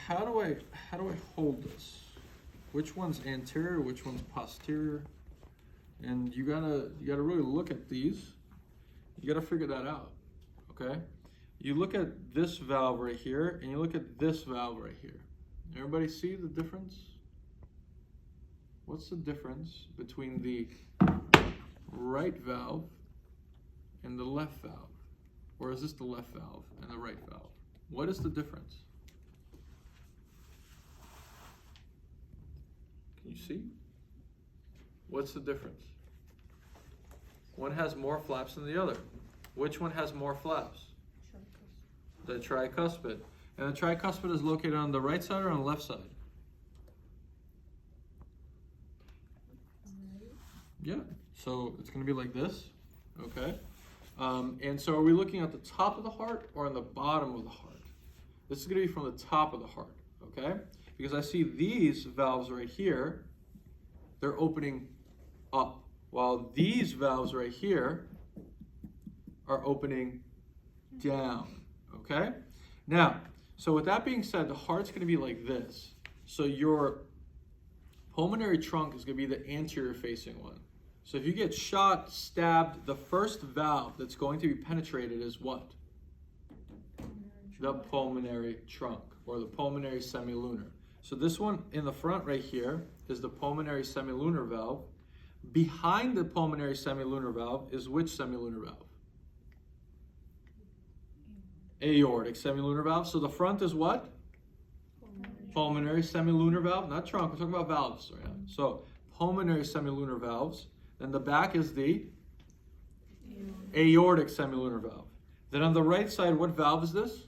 how do I hold this? Which one's anterior, which one's posterior? And you gotta really look at these. You gotta figure that out, okay? You look at this valve right here, and you look at this valve right here. Everybody see the difference? What's the difference between the right valve and the left valve? Or is this the left valve and the right valve? What is the difference? Can you see? What's the difference? One has more flaps than the other. Which one has more flaps? The tricuspid. And the tricuspid is located on the right side or on the left side? Yeah, so it's going to be like this, okay? And so are we looking at the top of the heart or on the bottom of the heart? This is going to be from the top of the heart, okay? Because I see these valves right here, they're opening up, while these valves right here are opening down, okay? Now, so with that being said, the heart's going to be like this. So your pulmonary trunk is going to be the anterior facing one. So if you get shot, stabbed, the first valve that's going to be penetrated is what? The pulmonary trunk, or the pulmonary semilunar. So this one in the front right here is the pulmonary semilunar valve. Behind the pulmonary semilunar valve is which semilunar valve? Aortic semilunar valve. So the front is what? Pulmonary semilunar valve, not trunk. We're talking about valves right now. So pulmonary semilunar valves. Then the back is the aortic semilunar valve. Then on the right side, what valve is this?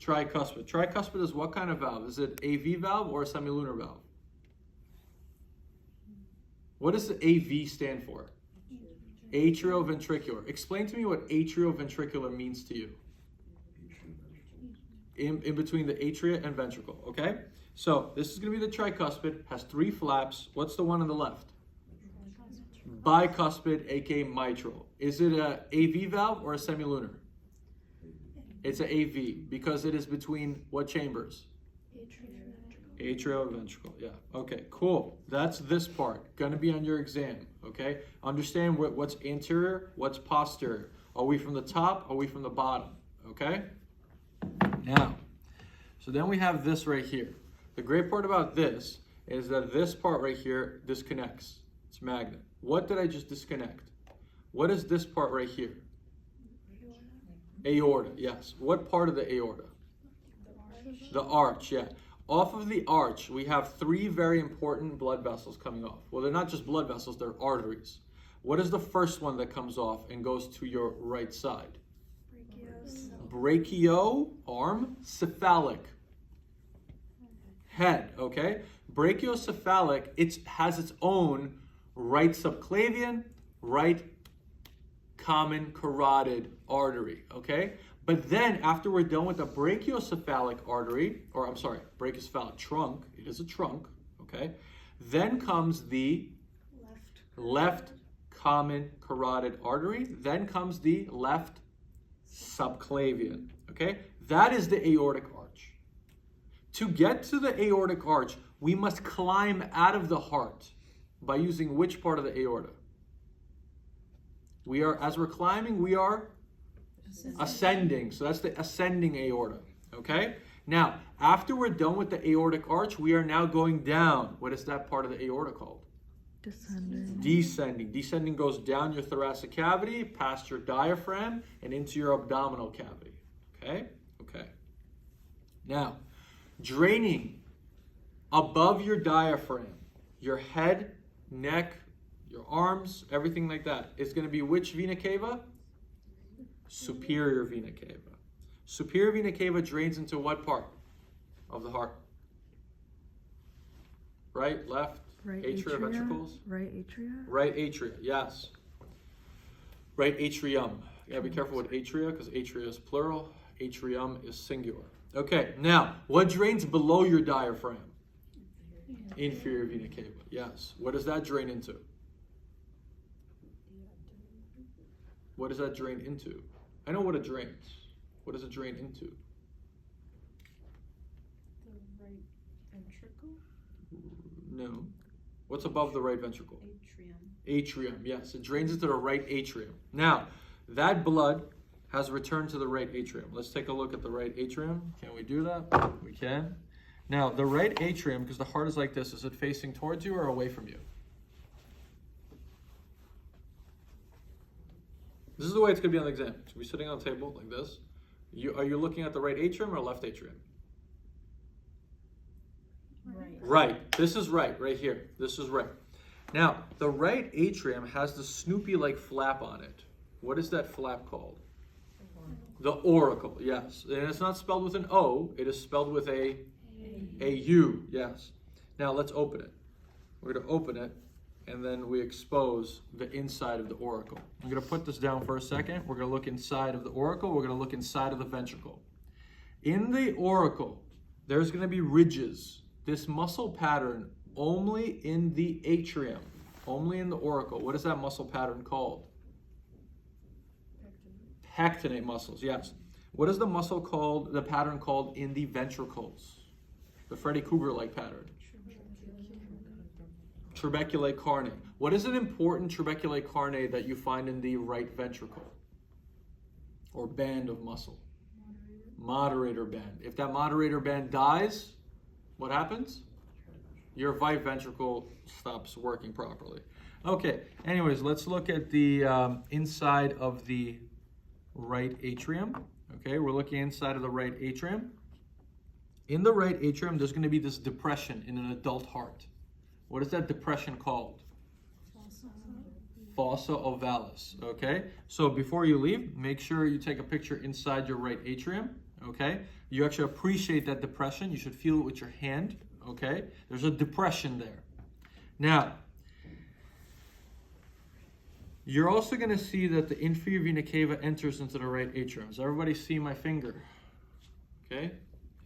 Tricuspid. Tricuspid is what kind of valve? Is it AV valve or a semilunar valve? What does the AV stand for? Atrioventricular. Explain to me what atrioventricular means to you. In between the atria and ventricle, okay? So this is going to be the tricuspid, has 3 flaps. What's the one on the left? Bicuspid, aka mitral. Is it a AV valve or a semilunar? It's an AV because it is between what chambers? Atrioventricle, yeah. Okay, cool. That's this part. Going to be on your exam, okay? Understand what's anterior, what's posterior. Are we from the top? Are we from the bottom? Okay? Now, so then we have this right here. The great part about this is that this part right here disconnects. It's magnet. What did I just disconnect? What is this part right here? Aorta, yes. What part of the aorta? The arch, yeah. Off of the arch, we have 3 very important blood vessels coming off. Well, they're not just blood vessels, they're arteries. What is the first one that comes off and goes to your right side? Brachio, arm, cephalic, head, okay? Brachiocephalic, it has its own right subclavian, right common carotid artery, okay? But then after we're done with the brachiocephalic artery, or I'm sorry, brachiocephalic trunk, it is a trunk, okay? Then comes the left common carotid artery, then comes the left subclavian, okay? That is the aortic arch. To get to the aortic arch, we must climb out of the heart by using which part of the aorta? As we're climbing, we are ascending. So that's the ascending aorta, okay? Now, after we're done with the aortic arch, we are now going down. What is that part of the aorta called? Descending. Descending. Descending goes down your thoracic cavity, past your diaphragm, and into your abdominal cavity, okay? Okay. Now, draining above your diaphragm, your head, neck, your arms, everything like that, is going to be which vena cava? Superior vena cava. Superior vena cava drains into what part of the heart? Right, left, Right atria, ventricles? Right atria? Right atria, yes. Right atrium. You gotta be careful with atria because atria is plural, atrium is singular. Okay, now, what drains below your diaphragm? Inferior vena cava, yes. What does that drain into? What does that drain into? I know what it drains. What does it drain into? No. What's above the right ventricle? Atrium, yes. It drains into the right atrium. Now, that blood has returned to the right atrium. Let's take a look at the right atrium. Can we do that? We can. Now, the right atrium, because the heart is like this, is it facing towards you or away from you? This is the way it's going to be on the exam. So we're sitting on a table like this. Are you looking at the right atrium or left atrium? Right. This is right here. This is right. Now, the right atrium has the Snoopy-like flap on it. What is that flap called? The auricle, yes. And it's not spelled with an O. It is spelled with a U, yes. Now, let's open it. We're going to open it, and then we expose the inside of the auricle. I'm going to put this down for a second. We're going to look inside of the auricle. We're going to look inside of the ventricle. In the auricle, there's going to be ridges. This muscle pattern only in the atrium, only in the auricle. What is that muscle pattern called? Pectinate muscles, yes. What is the muscle called, the pattern called in the ventricles? The Freddy Krueger-like pattern. Trabeculae carnae. What is an important trabeculae carnae that you find in the right ventricle? Or band of muscle? Moderator band. If that moderator band dies, what happens? Your right ventricle stops working properly. Okay, anyways, let's look at the inside of the right atrium. Okay, we're looking inside of the right atrium. In the right atrium, there's going to be this depression in an adult heart. What is that depression called? Fossa ovalis. Okay, so before you leave, make sure you take a picture inside your right atrium. Okay, you actually appreciate that depression. You should feel it with your hand. Okay, there's a depression there. Now, you're also going to see that the inferior vena cava enters into the right atrium. Does everybody see my finger? Okay,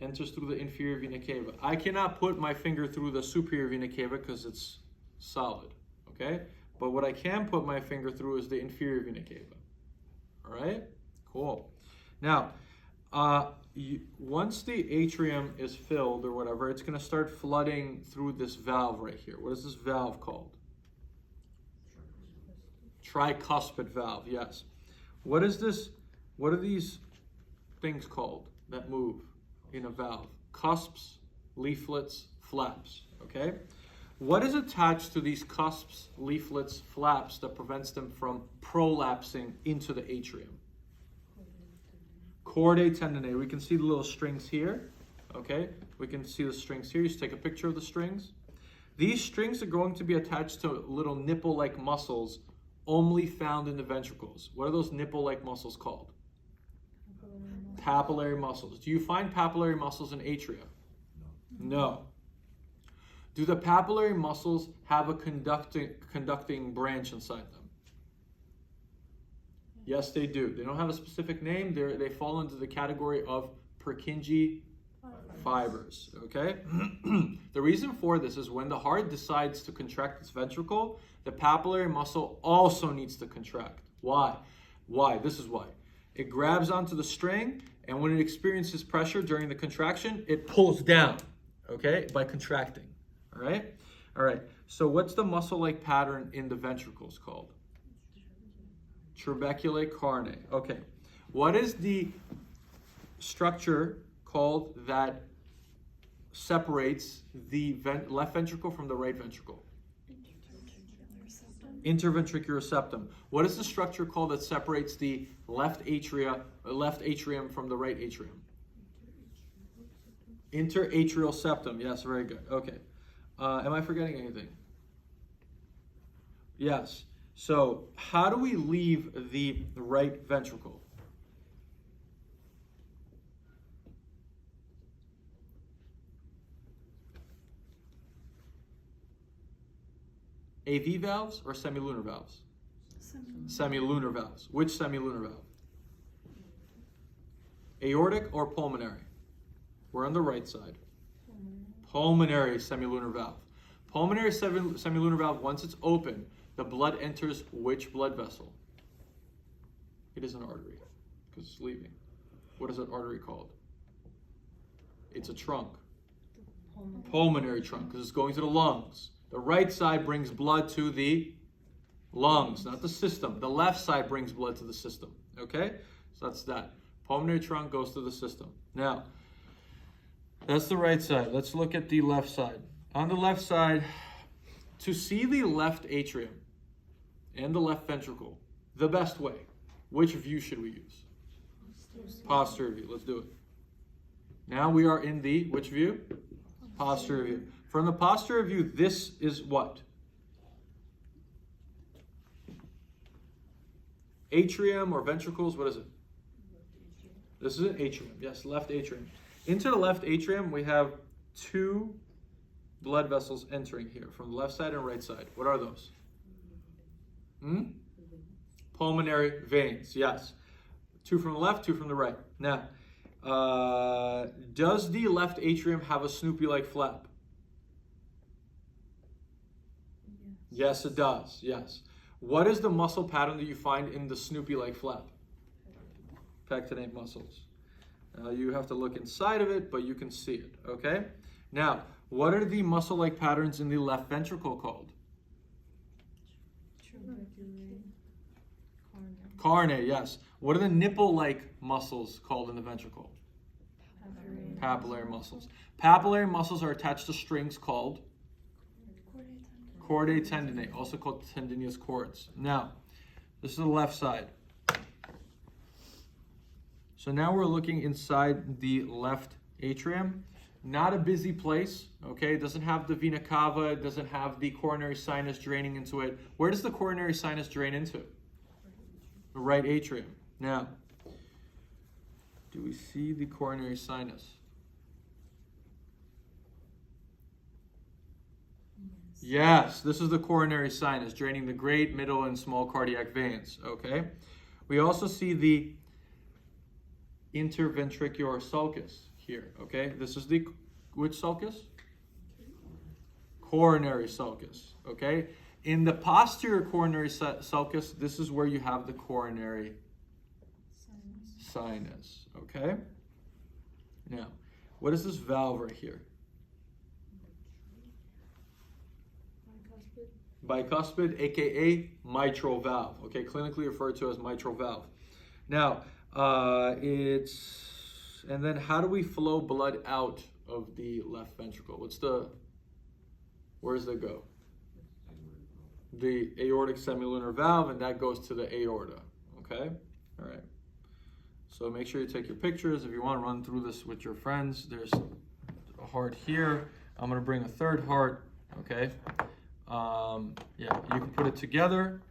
enters through the inferior vena cava. I cannot put my finger through the superior vena cava because it's solid. Okay, but what I can put my finger through is the inferior vena cava. All right, cool. Now, once the atrium is filled or whatever, it's going to start flooding through this valve right here. What is this valve called? Tricuspid valve, yes. What is this? What are these things called that move in a valve? Cusps, leaflets, flaps, okay? What is attached to these cusps, leaflets, flaps that prevents them from prolapsing into the atrium? Chordae tendineae. We can see the little strings here, okay? We can see the strings here. You just take a picture of the strings. These strings are going to be attached to little nipple-like muscles only found in the ventricles. What are those nipple-like muscles called? Papillary muscles. Do you find papillary muscles in atria? No. Do the papillary muscles have a conducting branch inside them? Yes, they do. They don't have a specific name. They fall into the category of Purkinje fibers, okay? The reason for this is when the heart decides to contract its ventricle, the papillary muscle also needs to contract. Why? Why? This is why. It grabs onto the string, and when it experiences pressure during the contraction, it pulls down, okay, by contracting, all right? All right, so what's the muscle-like pattern in the ventricles called? Trabeculae carnae. Okay, what is the structure called that separates the left ventricle from the right ventricle? Interventricular septum. What is the structure called that separates the left atrium from the right atrium? Interatrial septum. Yes, very good. Okay. Am I forgetting anything? Yes. So, how do we leave the right ventricle? AV valves or semilunar valves? Semilunar valves. Which semilunar valve? Aortic or pulmonary? We're on the right side. Pulmonary semilunar valve. Pulmonary semilunar valve, once it's open, the blood enters which blood vessel? It is an artery because it's leaving. What is that artery called? It's a trunk. Pulmonary trunk, because it's going to the lungs. The right side brings blood to the lungs, not the system. The left side brings blood to the system. Okay? So that's that. Pulmonary trunk goes to the system. Now, that's the right side. Let's look at the left side. On the left side, to see the left atrium and the left ventricle, the best way, which view should we use? Posterior view. Let's do it. Now we are in the, which view? Posterior view. From the posterior view, this is what? Atrium or ventricles, what is it? This is an atrium. Yes, left atrium. Into the left atrium, we have two blood vessels entering here from the left side and right side. What are those? Pulmonary veins, yes. Two from the left, two from the right. Now, does the left atrium have a Snoopy-like flap? Yes, it does, yes. What is the muscle pattern that you find in the Snoopy-like flap? Pectinate muscles. You have to look inside of it, but you can see it, okay? Now, what are the muscle-like patterns in the left ventricle called? Carne, yes. What are the nipple-like muscles called in the ventricle? Papillary muscles. Papillary muscles are attached to strings called? Chordae tendineae, also called tendinous cords. Now, this is the left side. So now we're looking inside the left atrium. Not a busy place, okay? It doesn't have the vena cava, it doesn't have the coronary sinus draining into it. Where does the coronary sinus drain into? The right atrium. Now, do we see the coronary sinus? Yes, this is the coronary sinus, draining the great, middle, and small cardiac veins, okay? We also see the interventricular sulcus here, okay? This is the, which sulcus? Coronary sulcus, okay? In the posterior coronary sulcus, this is where you have the coronary sinus, okay? Now, what is this valve right here? Bicuspid, aka mitral valve, okay? Clinically referred to as mitral valve. Now, and then how do we flow blood out of the left ventricle? Where does that go? The aortic semilunar valve, and that goes to the aorta, okay? All right. So make sure you take your pictures. If you want to run through this with your friends, there's a heart here. I'm going to bring a third heart, okay? Yeah, you can put it together.